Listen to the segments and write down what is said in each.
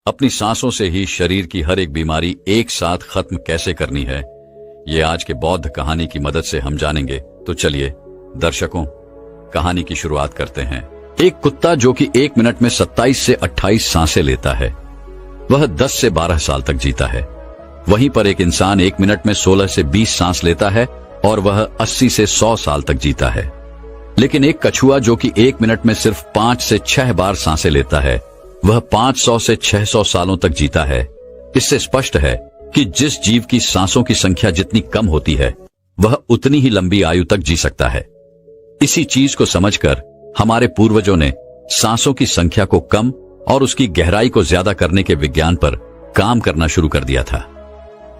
अपनी सांसों से ही शरीर की हर एक बीमारी एक साथ खत्म कैसे करनी है, ये आज के बौद्ध कहानी की मदद से हम जानेंगे। तो चलिए दर्शकों, कहानी की शुरुआत करते हैं। एक कुत्ता जो कि 1 मिनट में 27 से 28 सांसें लेता है, वह 10 से 12 साल तक जीता है। वहीं पर एक इंसान 1 मिनट में 16 से 20 सांस लेता है और वह 80 से 100 साल तक जीता है। लेकिन एक कछुआ जो कि 1 मिनट में सिर्फ 5 से 6 बार सांसें लेता है, वह 500 से 600 सालों तक जीता है। इससे स्पष्ट है कि जिस जीव की सांसों की संख्या जितनी कम होती है, वह उतनी ही लंबी आयु तक जी सकता है। इसी चीज को समझकर हमारे पूर्वजों ने सांसों की संख्या को कम और उसकी गहराई को ज्यादा करने के विज्ञान पर काम करना शुरू कर दिया था,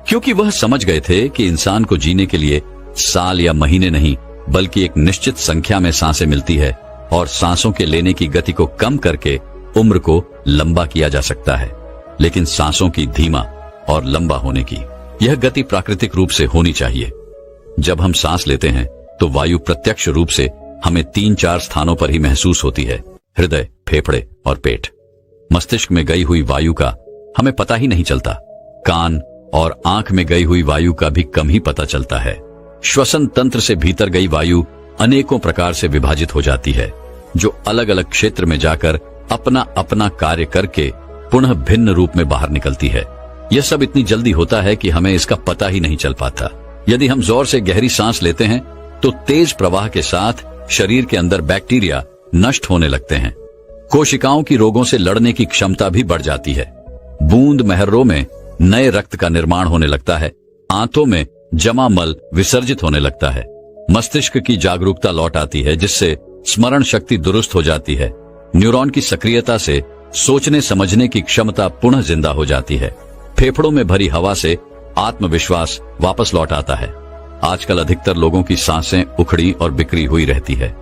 क्योंकि वह समझ गए थे कि इंसान को जीने के लिए साल या महीने नहीं, बल्कि एक निश्चित संख्या में सांसें मिलती है और सांसों के लेने की गति को कम करके उम्र को लंबा किया जा सकता है। लेकिन सांसों की धीमा और लंबा होने की यह गति प्राकृतिक रूप से होनी चाहिए। जब हम सांस लेते हैं तो वायु प्रत्यक्ष रूप से हमें 3-4 स्थानों पर ही महसूस होती है: हृदय, फेफड़े और पेट। मस्तिष्क में गई हुई वायु का हमें पता ही नहीं चलता। कान और आंख में गई हुई वायु का भी कम ही पता चलता है। श्वसन तंत्र से भीतर गई वायु अनेकों प्रकार से विभाजित हो जाती है, जो अलग अलग क्षेत्र में जाकर अपना अपना कार्य करके पुनः भिन्न रूप में बाहर निकलती है। यह सब इतनी जल्दी होता है कि हमें इसका पता ही नहीं चल पाता। यदि हम जोर से गहरी सांस लेते हैं तो तेज प्रवाह के साथ शरीर के अंदर बैक्टीरिया नष्ट होने लगते हैं। कोशिकाओं की रोगों से लड़ने की क्षमता भी बढ़ जाती है। बूंद महर्रों में नए रक्त का निर्माण होने लगता है। आंतों में जमा मल विसर्जित होने लगता है। मस्तिष्क की जागरूकता लौट आती है, जिससे स्मरण शक्ति दुरुस्त हो जाती है। न्यूरॉन की सक्रियता से सोचने समझने की क्षमता पुनः जिंदा हो जाती है। फेफड़ों में भरी हवा से आत्मविश्वास वापस लौट आता है। आजकल अधिकतर लोगों की सांसें उखड़ी और बिखरी हुई रहती है।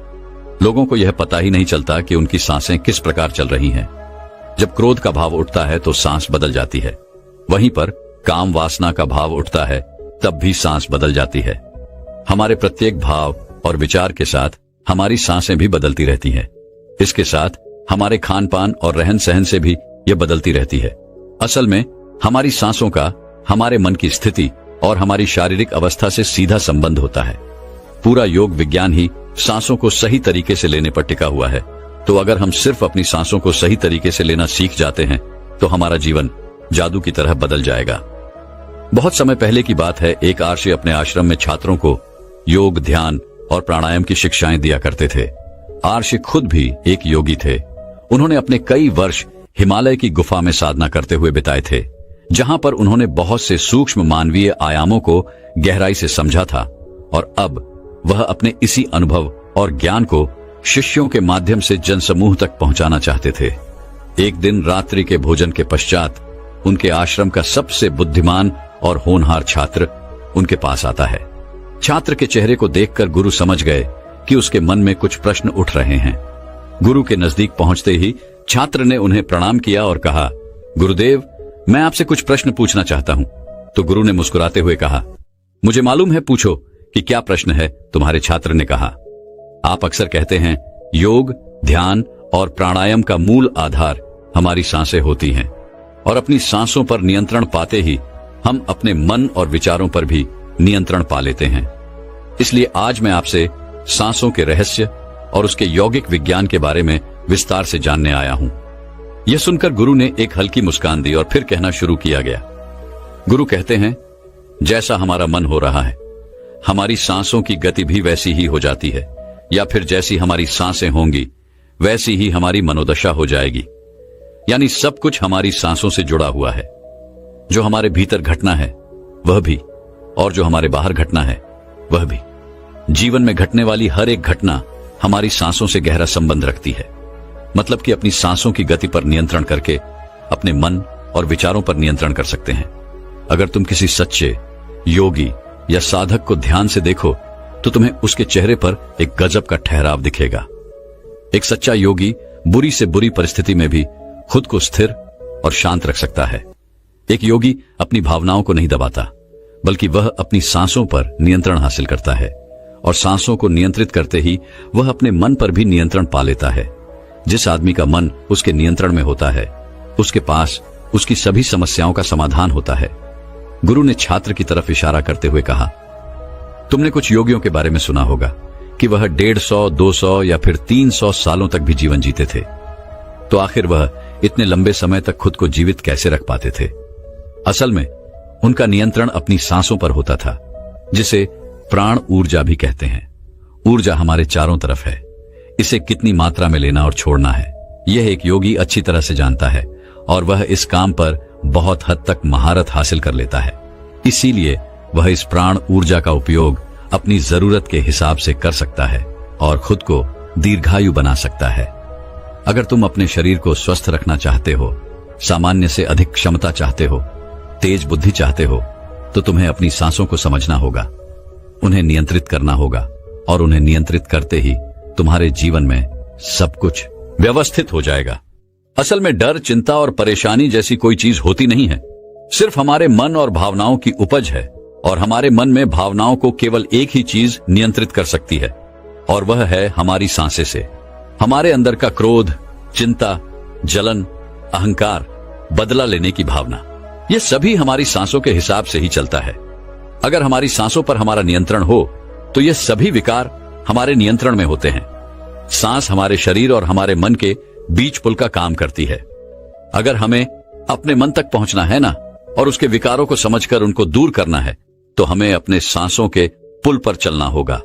लोगों को यह पता ही नहीं चलता कि उनकी सांसें किस प्रकार चल रही हैं। जब क्रोध का भाव उठता है तो सांस बदल जाती है। वहीं पर काम वासना का भाव उठता है, तब भी सांस बदल जाती है। हमारे प्रत्येक भाव और विचार के साथ हमारी सांसें भी बदलती रहती हैं। इसके साथ हमारे खान पान और रहन सहन से भी यह बदलती रहती है। असल में हमारी सांसों का हमारे मन की स्थिति और हमारी शारीरिक अवस्था से सीधा संबंध होता है। पूरा योग विज्ञान ही सांसों को सही तरीके से लेने पर टिका हुआ है। तो अगर हम सिर्फ अपनी सांसों को सही तरीके से लेना सीख जाते हैं तो हमारा जीवन जादू की तरह बदल जाएगा। बहुत समय पहले की बात है, एक आर्षि अपने आश्रम में छात्रों को योग, ध्यान और प्राणायाम की शिक्षाएं दिया करते थे। आर्षि खुद भी एक योगी थे। उन्होंने अपने कई वर्ष हिमालय की गुफा में साधना करते हुए बिताए थे, जहां पर उन्होंने बहुत से सूक्ष्म मानवीय आयामों को गहराई से समझा था। और अब वह अपने इसी अनुभव और ज्ञान को शिष्यों के माध्यम से जनसमूह तक पहुंचाना चाहते थे। एक दिन रात्रि के भोजन के पश्चात उनके आश्रम का सबसे बुद्धिमान और होनहार छात्र उनके पास आता है। छात्र के चेहरे को देखकर गुरु समझ गए कि उसके मन में कुछ प्रश्न उठ रहे हैं। गुरु के नजदीक पहुंचते ही छात्र ने उन्हें प्रणाम किया और कहा, गुरुदेव, मैं आपसे कुछ प्रश्न पूछना चाहता हूं। तो गुरु ने मुस्कुराते हुए कहा, मुझे मालूम है, पूछो कि क्या प्रश्न है। तुम्हारे छात्र ने कहा, आप अक्सर कहते हैं योग, ध्यान और प्राणायाम का मूल आधार हमारी सांसें होती हैं, और अपनी सांसों पर नियंत्रण पाते ही हम अपने मन और विचारों पर भी नियंत्रण पा लेते हैं। इसलिए आज मैं आपसे सांसों के रहस्य और उसके यौगिक विज्ञान के बारे में विस्तार से जानने आया हूं। यह सुनकर गुरु ने एक हल्की मुस्कान दी और फिर कहना शुरू किया गया। गुरु कहते हैं, जैसा हमारा मन हो रहा है, हमारी सांसों की गति भी वैसी ही हो जाती है, या फिर जैसी हमारी सांसें होंगी वैसी ही हमारी मनोदशा हो जाएगी। यानी सब कुछ हमारी सांसों से जुड़ा हुआ है। जो हमारे भीतर घटना है वह भी, और जो हमारे बाहर घटना है वह भी। जीवन में घटने वाली हर एक घटना हमारी सांसों से गहरा संबंध रखती है। मतलब कि अपनी सांसों की गति पर नियंत्रण करके अपने मन और विचारों पर नियंत्रण कर सकते हैं। अगर तुम किसी सच्चे योगी या साधक को ध्यान से देखो तो तुम्हें उसके चेहरे पर एक गजब का ठहराव दिखेगा। एक सच्चा योगी बुरी से बुरी परिस्थिति में भी खुद को स्थिर और शांत रख सकता है। एक योगी अपनी भावनाओं को नहीं दबाता, बल्कि वह अपनी सांसों पर नियंत्रण हासिल करता है, और सांसों को नियंत्रित करते ही वह अपने मन पर भी नियंत्रण पा लेता है। जिस आदमी का मन उसके नियंत्रण में होता है, उसके पास उसकी सभी समस्याओं का समाधान होता है। गुरु ने छात्र की तरफ इशारा करते हुए कहा, तुमने कुछ योगियों के बारे में सुना होगा कि वह 150, 200 या फिर 300 सालों तक भी जीवन जीते थे। तो आखिर वह इतने लंबे समय तक खुद को जीवित कैसे रख पाते थे? असल में उनका नियंत्रण अपनी सांसों पर होता था, जिसे प्राण ऊर्जा भी कहते हैं। ऊर्जा हमारे चारों तरफ है, इसे कितनी मात्रा में लेना और छोड़ना है, यह एक योगी अच्छी तरह से जानता है और वह इस काम पर बहुत हद तक महारत हासिल कर लेता है। इसीलिए वह इस प्राण ऊर्जा का उपयोग अपनी जरूरत के हिसाब से कर सकता है और खुद को दीर्घायु बना सकता है। अगर तुम अपने शरीर को स्वस्थ रखना चाहते हो, सामान्य से अधिक क्षमता चाहते हो, तेज बुद्धि चाहते हो, तो तुम्हें अपनी सांसों को समझना होगा, उन्हें नियंत्रित करना होगा और उन्हें नियंत्रित करते ही तुम्हारे जीवन में सब कुछ व्यवस्थित हो जाएगा। असल में डर, चिंता और परेशानी जैसी कोई चीज होती नहीं है, सिर्फ हमारे मन और भावनाओं की उपज है। और हमारे मन में भावनाओं को केवल एक ही चीज नियंत्रित कर सकती है और वह है हमारी सांसें से। हमारे अंदर का क्रोध, चिंता, जलन, अहंकार, बदला लेने की भावना, ये सभी हमारी सांसों के हिसाब से ही चलता है। अगर हमारी सांसों पर हमारा नियंत्रण हो तो ये सभी विकार हमारे नियंत्रण में होते हैं। सांस हमारे शरीर और हमारे मन के बीच पुल का काम करती है। अगर हमें अपने मन तक पहुंचना है ना, और उसके विकारों को समझकर उनको दूर करना है, तो हमें अपने सांसों के पुल पर चलना होगा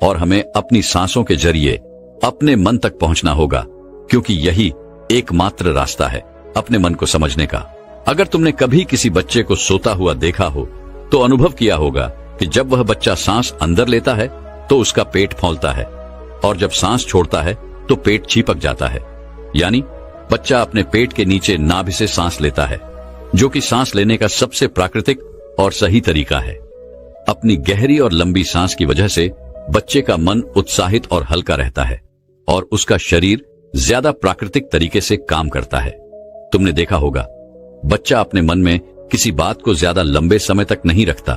और हमें अपनी सांसों के जरिए अपने मन तक पहुंचना होगा, क्योंकि यही एकमात्र रास्ता है अपने मन को समझने का। अगर तुमने कभी किसी बच्चे को सोता हुआ देखा हो तो अनुभव किया होगा कि जब वह बच्चा सांस अंदर लेता है तो उसका पेट फौलता है और जब सांस छोड़ता है तो पेट चिपक जाता है। यानी बच्चा अपने पेट के नीचे नाभि से सांस लेता है, जो कि सांस लेने का सबसे प्राकृतिक और सही तरीका है। अपनी गहरी और लंबी सांस की वजह से बच्चे का मन उत्साहित और हल्का रहता है और उसका शरीर ज्यादा प्राकृतिक तरीके से काम करता है। तुमने देखा होगा, बच्चा अपने मन में किसी बात को ज्यादा लंबे समय तक नहीं रखता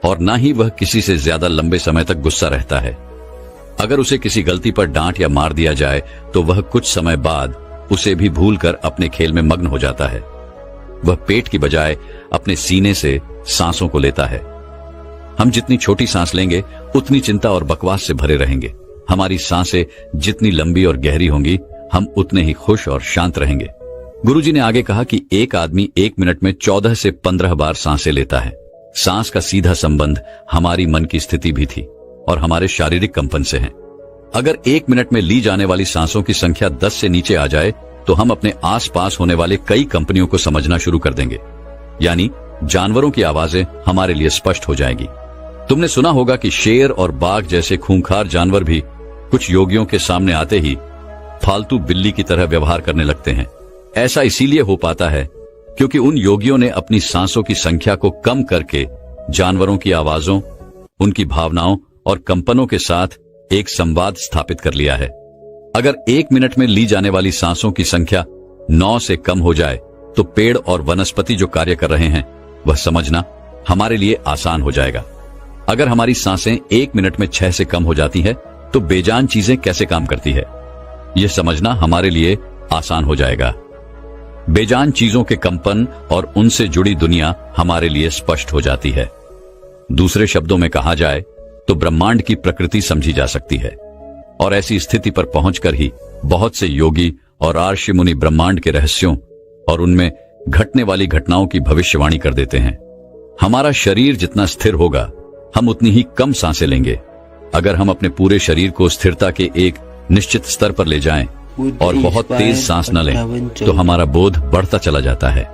और ना ही वह किसी से ज्यादा लंबे समय तक गुस्सा रहता है। अगर उसे किसी गलती पर डांट या मार दिया जाए तो वह कुछ समय बाद उसे भी भूलकर अपने खेल में मग्न हो जाता है। वह पेट की बजाय अपने सीने से सांसों को लेता है। हम जितनी छोटी सांस लेंगे उतनी चिंता और बकवास से भरे रहेंगे। हमारी सांसें जितनी लंबी और गहरी होंगी, हम उतने ही खुश और शांत रहेंगे। गुरुजी ने आगे कहा कि एक आदमी 1 मिनट में 14 से 15 बार सांसें लेता है। सांस का सीधा संबंध हमारी मन की स्थिति भी थी और हमारे शारीरिक कंपन से है। अगर 1 मिनट में ली जाने वाली सांसों की संख्या 10 से नीचे आ जाए तो हम अपने आसपास होने वाले कई कंपनियों को समझना शुरू कर देंगे। यानी जानवरों की आवाजें हमारे लिए स्पष्ट हो जाएगी। तुमने सुना होगा कि शेर और बाघ जैसे खूंखार जानवर भी कुछ योगियों के सामने आते ही फालतू बिल्ली की तरह व्यवहार करने लगते हैं। ऐसा इसीलिए हो पाता है क्योंकि उन योगियों ने अपनी सांसों की संख्या को कम करके जानवरों की आवाजों, उनकी भावनाओं और कंपनों के साथ एक संवाद स्थापित कर लिया है। अगर 1 मिनट में ली जाने वाली सांसों की संख्या 9 से कम हो जाए तो पेड़ और वनस्पति जो कार्य कर रहे हैं वह समझना हमारे लिए आसान हो जाएगा। अगर हमारी सांसें 1 मिनट में 6 से कम हो जाती है तो बेजान चीजें कैसे काम करती है, यह समझना हमारे लिए आसान हो जाएगा। बेजान चीजों के कंपन और उनसे जुड़ी दुनिया हमारे लिए स्पष्ट हो जाती है। दूसरे शब्दों में कहा जाए तो ब्रह्मांड की प्रकृति समझी जा सकती है और ऐसी स्थिति पर पहुंचकर ही बहुत से योगी और ऋषि मुनि ब्रह्मांड के रहस्यों और उनमें घटने वाली घटनाओं की भविष्यवाणी कर देते हैं। हमारा शरीर जितना स्थिर होगा, हम उतनी ही कम सांसें लेंगे। अगर हम अपने पूरे शरीर को स्थिरता के एक निश्चित स्तर पर ले जाएं और बहुत तेज सांस न लें तो हमारा बोध बढ़ता चला जाता है।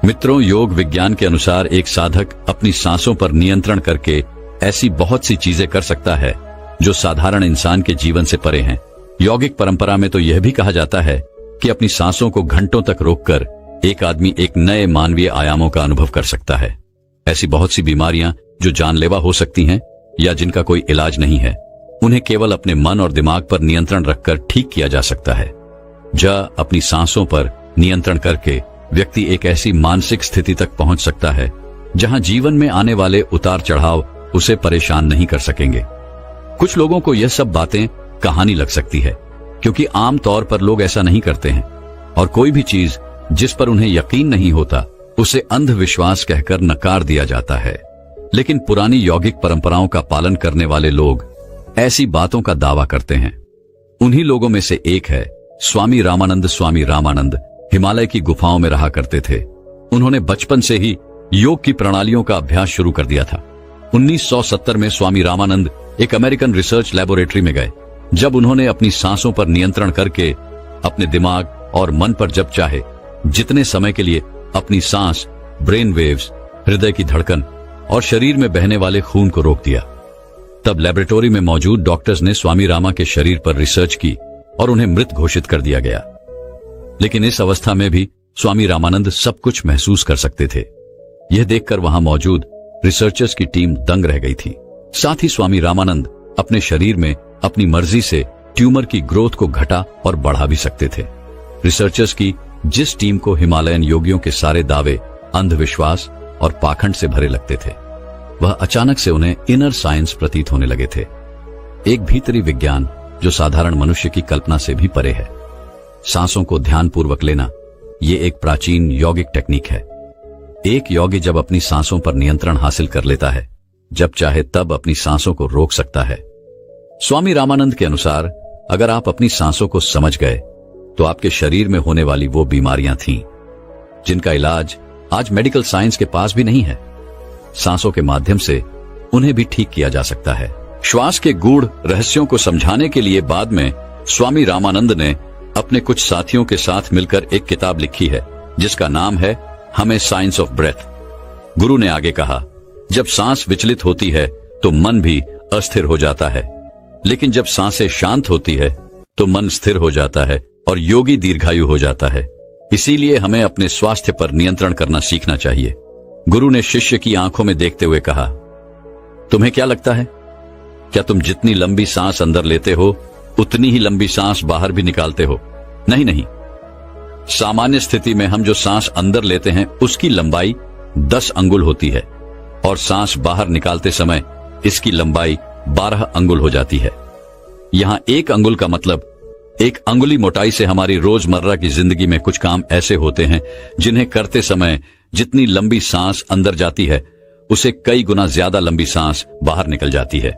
मित्रों, योग विज्ञान के अनुसार एक साधक अपनी सांसों पर नियंत्रण करके ऐसी बहुत सी चीजें कर सकता है जो साधारण इंसान के जीवन से परे हैं। यौगिक परंपरा में तो यह भी कहा जाता है कि अपनी सांसों को घंटों तक रोककर एक आदमी एक नए मानवीय आयामों का अनुभव कर सकता है। ऐसी बहुत सी बीमारियां जो जानलेवा हो सकती हैं या जिनका कोई इलाज नहीं है, उन्हें केवल अपने मन और दिमाग पर नियंत्रण रखकर ठीक किया जा सकता है। अपनी सांसों पर नियंत्रण करके व्यक्ति एक ऐसी मानसिक स्थिति तक पहुंच सकता है जहां जीवन में आने वाले उतार चढ़ाव उसे परेशान नहीं कर सकेंगे। कुछ लोगों को यह सब बातें कहानी लग सकती है क्योंकि आम तौर पर लोग ऐसा नहीं करते हैं और कोई भी चीज जिस पर उन्हें यकीन नहीं होता उसे अंधविश्वास कहकर नकार दिया जाता है। लेकिन पुरानी यौगिक परंपराओं का पालन करने वाले लोग ऐसी बातों का दावा करते हैं। उन्हीं लोगों में से एक है स्वामी रामानंद। स्वामी रामानंद हिमालय की गुफाओं में रहा करते थे। उन्होंने बचपन से ही योग की प्रणालियों का अभ्यास शुरू कर दिया था। 1970 में स्वामी रामानंद एक अमेरिकन रिसर्च लेबोरेटरी में गए। जब उन्होंने अपनी सांसों पर नियंत्रण करके अपने दिमाग और मन पर जब चाहे जितने समय के लिए अपनी सांस, ब्रेन वेव्स, हृदय की धड़कन और शरीर में बहने वाले खून को रोक दिया, तब लेबोरेटरी में मौजूद डॉक्टर्स ने स्वामी रामा के शरीर पर रिसर्च की और उन्हें मृत घोषित कर दिया गया। लेकिन इस अवस्था में भी स्वामी रामानंद सब कुछ महसूस कर सकते थे। यह देखकर वहां मौजूद रिसर्चर्स की टीम दंग रह गई थी। साथ ही स्वामी रामानंद अपने शरीर में अपनी मर्जी से ट्यूमर की ग्रोथ को घटा और बढ़ा भी सकते थे। रिसर्चर्स की जिस टीम को हिमालयन योगियों के सारे दावे अंधविश्वास और पाखंड से भरे लगते थे, वह अचानक से उन्हें इनर साइंस प्रतीत होने लगे थे। एक भीतरी विज्ञान जो साधारण मनुष्य की कल्पना से भी परे है। सांसों को ध्यानपूर्वक लेना, ये एक प्राचीन यौगिक टेक्निक है। एक योगी जब अपनी सांसों पर नियंत्रण हासिल कर लेता है, जब चाहे तब अपनी सांसों को रोक सकता है। स्वामी रामानंद के अनुसार अगर आप अपनी सांसों को समझ गए तो आपके शरीर में होने वाली वो बीमारियां थीं जिनका इलाज आज मेडिकल साइंस के पास भी नहीं है, सांसों के माध्यम से उन्हें भी ठीक किया जा सकता है। श्वास के गूढ़ रहस्यों को समझाने के लिए बाद में स्वामी रामानंद ने अपने कुछ साथियों के साथ मिलकर एक किताब लिखी है जिसका नाम है हमें साइंस ऑफ ब्रेथ। गुरु ने आगे कहा, जब सांस विचलित होती है तो मन भी अस्थिर हो जाता है, लेकिन जब सांसें शांत होती है तो मन स्थिर हो जाता है और योगी दीर्घायु हो जाता है। इसीलिए हमें अपने स्वास्थ्य पर नियंत्रण करना सीखना चाहिए। गुरु ने शिष्य की आंखों में देखते हुए कहा, तुम्हें क्या लगता है, क्या तुम जितनी लंबी सांस अंदर लेते हो उतनी ही लंबी सांस बाहर भी निकालते हो? नहीं नहीं, सामान्य स्थिति में हम जो सांस अंदर लेते हैं उसकी लंबाई 10 अंगुल होती है और सांस बाहर निकालते समय इसकी लंबाई 12 अंगुल हो जाती है। यहां 1 अंगुल का मतलब 1 अंगुली मोटाई से हमारी रोजमर्रा की जिंदगी में कुछ काम ऐसे होते हैं जिन्हें करते समय जितनी लंबी सांस अंदर जाती है उसे कई गुना ज्यादा लंबी सांस बाहर निकल जाती है।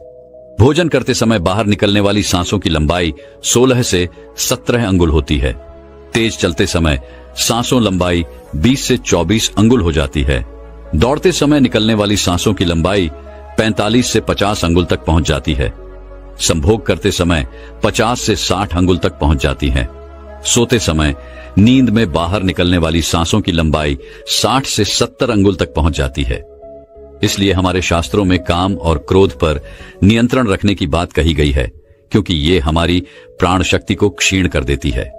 भोजन करते समय बाहर निकलने वाली सांसों की लंबाई 16 से 17 अंगुल होती है। तेज चलते समय सांसों लंबाई 20 से 24 अंगुल हो जाती है। दौड़ते समय निकलने वाली सांसों की लंबाई 45 से 50 अंगुल तक पहुंच जाती है। संभोग करते समय 50 से 60 अंगुल तक पहुंच जाती है। सोते समय नींद में बाहर निकलने वाली सांसों की लंबाई 60 से 70 अंगुल तक पहुंच जाती है। इसलिए हमारे शास्त्रों में काम और क्रोध पर नियंत्रण रखने की बात कही गई है, क्योंकि ये हमारी प्राण शक्ति को क्षीण कर देती है।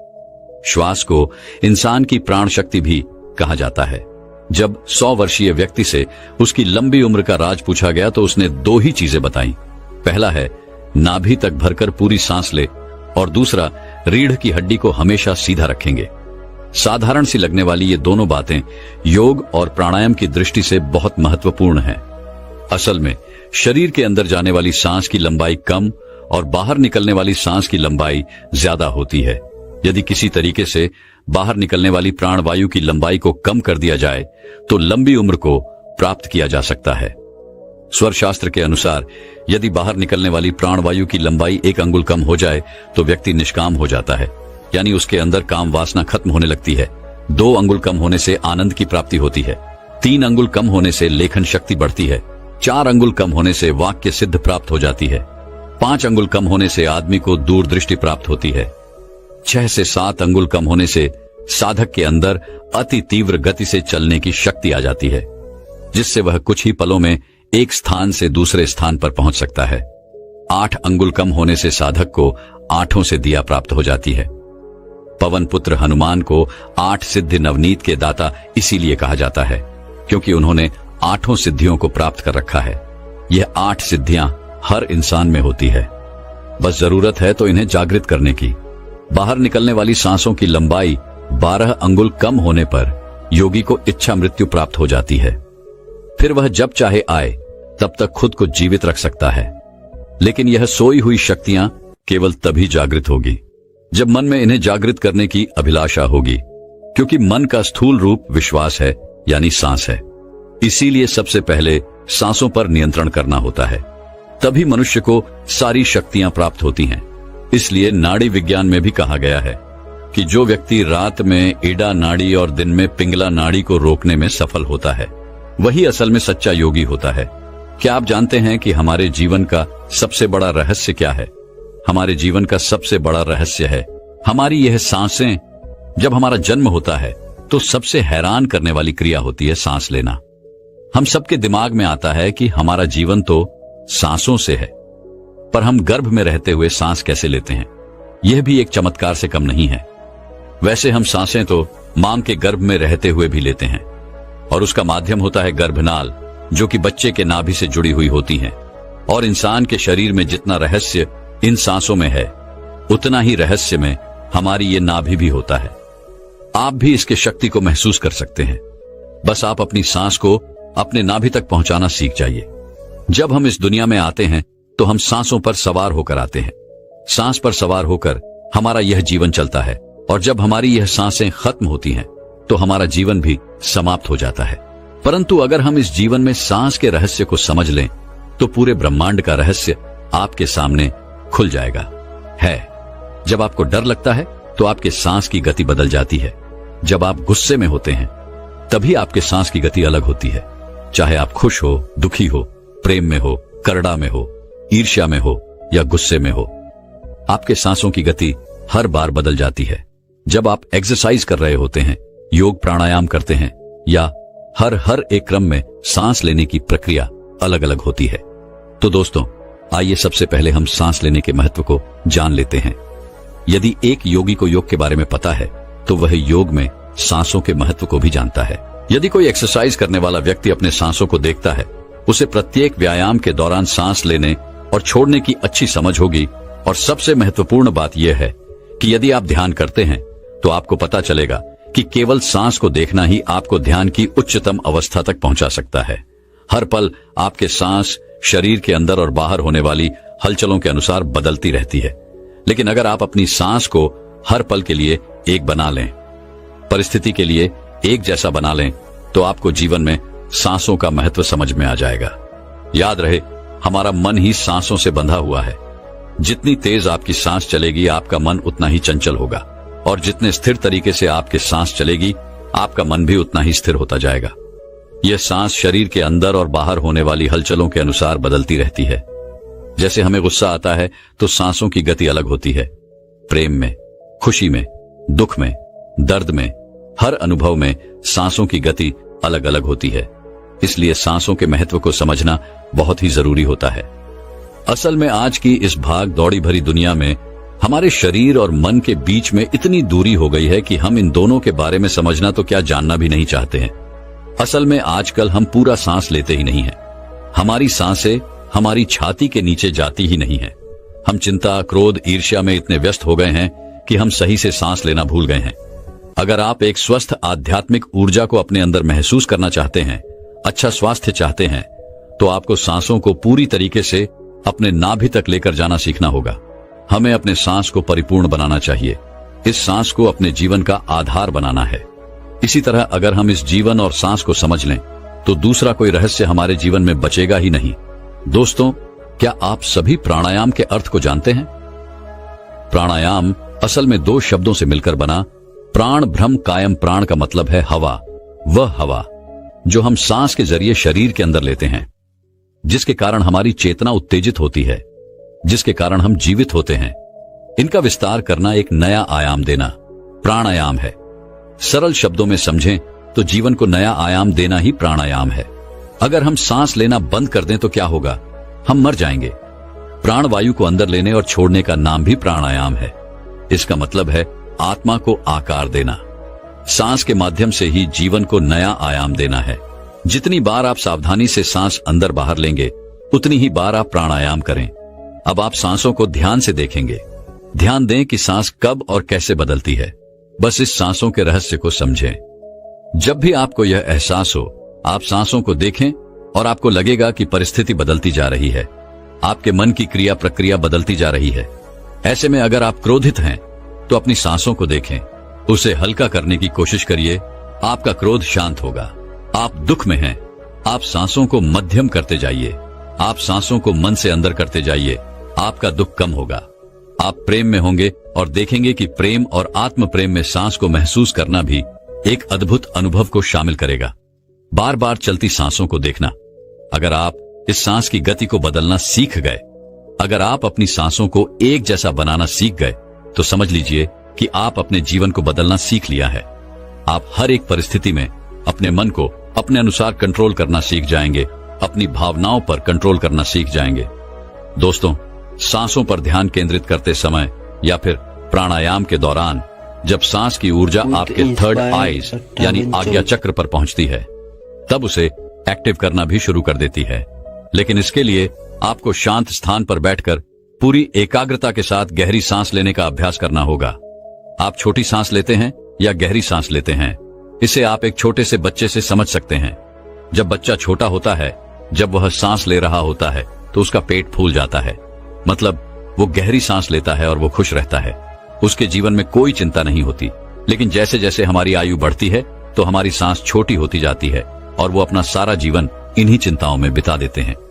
श्वास को इंसान की प्राण शक्ति भी कहा जाता है। जब 100 वर्षीय व्यक्ति से उसकी लंबी उम्र का राज पूछा गया तो उसने 2 ही चीजें बताई। पहला है नाभि तक भरकर पूरी सांस ले और दूसरा रीढ़ की हड्डी को हमेशा सीधा रखेंगे। साधारण सी लगने वाली ये दोनों बातें योग और प्राणायाम की दृष्टि से बहुत महत्वपूर्ण हैं। असल में शरीर के अंदर जाने वाली सांस की लंबाई कम और बाहर निकलने वाली सांस की लंबाई ज्यादा होती है। यदि किसी तरीके से बाहर निकलने वाली प्राणवायु की लंबाई को कम कर दिया जाए तो लंबी उम्र को प्राप्त किया जा सकता है। स्वर शास्त्र के अनुसार यदि बाहर निकलने वाली प्राणवायु की लंबाई 1 अंगुल कम हो जाए तो व्यक्ति निष्काम हो जाता है, यानी उसके अंदर काम वासना खत्म होने लगती है। 2 अंगुल कम होने से आनंद की प्राप्ति होती है। 3 अंगुल कम होने से लेखन शक्ति बढ़ती है। 4 अंगुल कम होने से वाक्य सिद्ध प्राप्त हो जाती है। 5 अंगुल कम होने से आदमी को दूरदृष्टि प्राप्त होती है। 6 से 7 अंगुल कम होने से साधक के अंदर अति तीव्र गति से चलने की शक्ति आ जाती है, जिससे वह कुछ ही पलों में एक स्थान से दूसरे स्थान पर पहुंच सकता है। 8 अंगुल कम होने से साधक को 8 से दिया प्राप्त हो जाती है। पवन पुत्र हनुमान को 8 सिद्धि नवनीत के दाता इसीलिए कहा जाता है, क्योंकि उन्होंने 8 सिद्धियों को प्राप्त कर रखा है। यह 8 सिद्धियां हर इंसान में होती है, बस जरूरत है तो इन्हें जागृत करने की। बाहर निकलने वाली सांसों की लंबाई 12 अंगुल कम होने पर योगी को इच्छा मृत्यु प्राप्त हो जाती है। फिर वह जब चाहे आए तब तक खुद को जीवित रख सकता है, लेकिन यह सोई हुई शक्तियां केवल तभी जागृत होगी जब मन में इन्हें जागृत करने की अभिलाषा होगी। क्योंकि मन का स्थूल रूप विश्वास है, यानी सांस है। इसीलिए सबसे पहले सांसों पर नियंत्रण करना होता है, तभी मनुष्य को सारी शक्तियां प्राप्त होती हैं। इसलिए नाड़ी विज्ञान में भी कहा गया है कि जो व्यक्ति रात में ईडा नाड़ी और दिन में पिंगला नाड़ी को रोकने में सफल होता है, वही असल में सच्चा योगी होता है। क्या आप जानते हैं कि हमारे जीवन का सबसे बड़ा रहस्य क्या है? हमारे जीवन का सबसे बड़ा रहस्य है हमारी यह सांसें। जब हमारा जन्म होता है तो सबसे हैरान करने वाली क्रिया होती है सांस लेना। हम सबके दिमाग में आता है कि हमारा जीवन तो सांसों से है, पर हम गर्भ में रहते हुए सांस कैसे लेते हैं, यह भी एक चमत्कार से कम नहीं है। वैसे हम सांसें तो मां के गर्भ में रहते हुए भी लेते हैं, और उसका माध्यम होता है गर्भनाल, जो कि बच्चे के नाभि से जुड़ी हुई होती हैं। और इंसान के शरीर में जितना रहस्य इन सांसों में है, उतना ही रहस्य में हमारी ये नाभि भी होता है। आप भी इसके शक्ति को महसूस कर सकते हैं। बस आप अपनी सांस को अपने नाभि तक पहुंचाना सीख जाइए। जब हम इस दुनिया में आते हैं तो हम सांसों पर सवार होकर आते हैं। सांस पर सवार होकर हमारा यह जीवन चलता है, और जब हमारी यह सांसें खत्म होती हैं तो हमारा जीवन भी समाप्त हो जाता है। परंतु अगर हम इस जीवन में सांस के रहस्य को समझ लें तो पूरे ब्रह्मांड का रहस्य आपके सामने खुल जाएगा। जब आपको डर लगता है तो आपके सांस की गति बदल जाती है। जब आप गुस्से में होते हैं तभी आपके सांस की गति अलग होती है। चाहे आप खुश हो, दुखी हो, प्रेम में हो, करड़ा में हो, ईर्ष्या में हो या गुस्से में हो, आपके सांसों की गति हर बार बदल जाती है। जब आप एक्सरसाइज कर रहे होते हैं, योग प्राणायाम करते हैं, या हर एक क्रम में सांस लेने की प्रक्रिया अलग अलग होती है। तो दोस्तों, आइए सबसे पहले हम सांस लेने के महत्व को जान लेते हैं। यदि एक योगी को योग के बारे में पता है तो वह योग में सांसों के महत्व को भी जानता है। यदि कोई एक्सरसाइज करने वाला व्यक्ति अपने सांसों को देखता है, उसे प्रत्येक व्यायाम के दौरान सांस लेने और छोड़ने की अच्छी समझ होगी। और सबसे महत्वपूर्ण बात यह है कि यदि आप ध्यान करते हैं तो आपको पता चलेगा कि केवल सांस को देखना ही आपको ध्यान की उच्चतम अवस्था तक पहुंचा सकता है। हर पल आपके सांस शरीर के अंदर और बाहर होने वाली हलचलों के अनुसार बदलती रहती है। लेकिन अगर आप अपनी सांस को हर पल के लिए एक बना लें, परिस्थिति के लिए एक जैसा बना लें, तो आपको जीवन में सांसों का महत्व समझ में आ जाएगा। याद रहे, हमारा मन ही सांसों से बंधा हुआ है। जितनी तेज आपकी सांस चलेगी, आपका मन उतना ही चंचल होगा, और जितने स्थिर तरीके से आपकी सांस चलेगी, आपका मन भी उतना ही स्थिर होता जाएगा। यह सांस शरीर के अंदर और बाहर होने वाली हलचलों के अनुसार बदलती रहती है। जैसे हमें गुस्सा आता है तो सांसों की गति अलग होती है। प्रेम में, खुशी में, दुख में, दर्द में, हर अनुभव में सांसों की गति अलग अलग होती है। इसलिए सांसों के महत्व को समझना बहुत ही जरूरी होता है। असल में आज की इस भाग दौड़ी भरी दुनिया में हमारे शरीर और मन के बीच में इतनी दूरी हो गई है कि हम इन दोनों के बारे में समझना तो क्या, जानना भी नहीं चाहते हैं। असल में आजकल हम पूरा सांस लेते ही नहीं हैं। हमारी सांसें हमारी छाती के नीचे जाती ही नहीं है। हम चिंता, क्रोध, ईर्ष्या में इतने व्यस्त हो गए हैं कि हम सही से सांस लेना भूल गए हैं। अगर आप एक स्वस्थ आध्यात्मिक ऊर्जा को अपने अंदर महसूस करना चाहते हैं, अच्छा स्वास्थ्य चाहते हैं, तो आपको सांसों को पूरी तरीके से अपने नाभि तक लेकर जाना सीखना होगा। हमें अपने सांस को परिपूर्ण बनाना चाहिए। इस सांस को अपने जीवन का आधार बनाना है। इसी तरह अगर हम इस जीवन और सांस को समझ लें तो दूसरा कोई रहस्य हमारे जीवन में बचेगा ही नहीं। दोस्तों, क्या आप सभी प्राणायाम के अर्थ को जानते हैं? प्राणायाम असल में दो शब्दों से मिलकर बना प्राण ब्रह्म कायम। प्राण का मतलब है हवा, वह हवा जो हम सांस के जरिए शरीर के अंदर लेते हैं, जिसके कारण हमारी चेतना उत्तेजित होती है, जिसके कारण हम जीवित होते हैं। इनका विस्तार करना, एक नया आयाम देना, प्राणायाम है। सरल शब्दों में समझें तो जीवन को नया आयाम देना ही प्राणायाम है। अगर हम सांस लेना बंद कर दें तो क्या होगा? हम मर जाएंगे। प्राण वायु को अंदर लेने और छोड़ने का नाम भी प्राणायाम है। इसका मतलब है आत्मा को आकार देना। सांस के माध्यम से ही जीवन को नया आयाम देना है। जितनी बार आप सावधानी से सांस अंदर बाहर लेंगे, उतनी ही बार आप प्राणायाम करें। अब आप सांसों को ध्यान से देखेंगे। ध्यान दें कि सांस कब और कैसे बदलती है। बस इस सांसों के रहस्य को समझें। जब भी आपको यह एहसास हो, आप सांसों को देखें और आपको लगेगा कि परिस्थिति बदलती जा रही है, आपके मन की क्रिया प्रक्रिया बदलती जा रही है। ऐसे में अगर आप क्रोधित हैं तो अपनी सांसों को देखें। उसे हल्का करने की कोशिश करिए। आपका क्रोध शांत होगा। आप दुख में हैं। आप सांसों को मध्यम करते जाइए। आप सांसों को मन से अंदर करते जाइए। आपका दुख कम होगा। आप प्रेम में होंगे और देखेंगे कि प्रेम और आत्म प्रेम में सांस को महसूस करना भी एक अद्भुत अनुभव को शामिल करेगा। बार बार चलती सांसों को देखना। अगर आप इस सांस की गति को बदलना सीख गए, अगर आप अपनी सांसों को एक जैसा बनाना सीख गए, तो समझ लीजिए कि आप अपने जीवन को बदलना सीख लिया है। आप हर एक परिस्थिति में अपने मन को अपने अनुसार कंट्रोल करना सीख जाएंगे, अपनी भावनाओं पर कंट्रोल करना सीख जाएंगे। दोस्तों, सांसों पर ध्यान केंद्रित करते समय या फिर प्राणायाम के दौरान जब सांस की ऊर्जा आपके थर्ड आईज यानी आज्ञा चक्र पर पहुंचती है, तब उसे एक्टिव करना भी शुरू कर देती है। लेकिन इसके लिए आपको शांत स्थान पर बैठकर पूरी एकाग्रता के साथ गहरी सांस लेने का अभ्यास करना होगा। आप छोटी सांस लेते हैं या गहरी सांस लेते हैं, इसे आप एक छोटे से बच्चे से समझ सकते हैं। जब बच्चा छोटा होता है, जब वह सांस ले रहा होता है, तो उसका पेट फूल जाता है। मतलब वो गहरी सांस लेता है और वो खुश रहता है। उसके जीवन में कोई चिंता नहीं होती। लेकिन जैसे जैसे हमारी आयु बढ़ती है, तो हमारी सांस छोटी होती जाती है और वो अपना सारा जीवन इन्हीं चिंताओं में बिता देते हैं।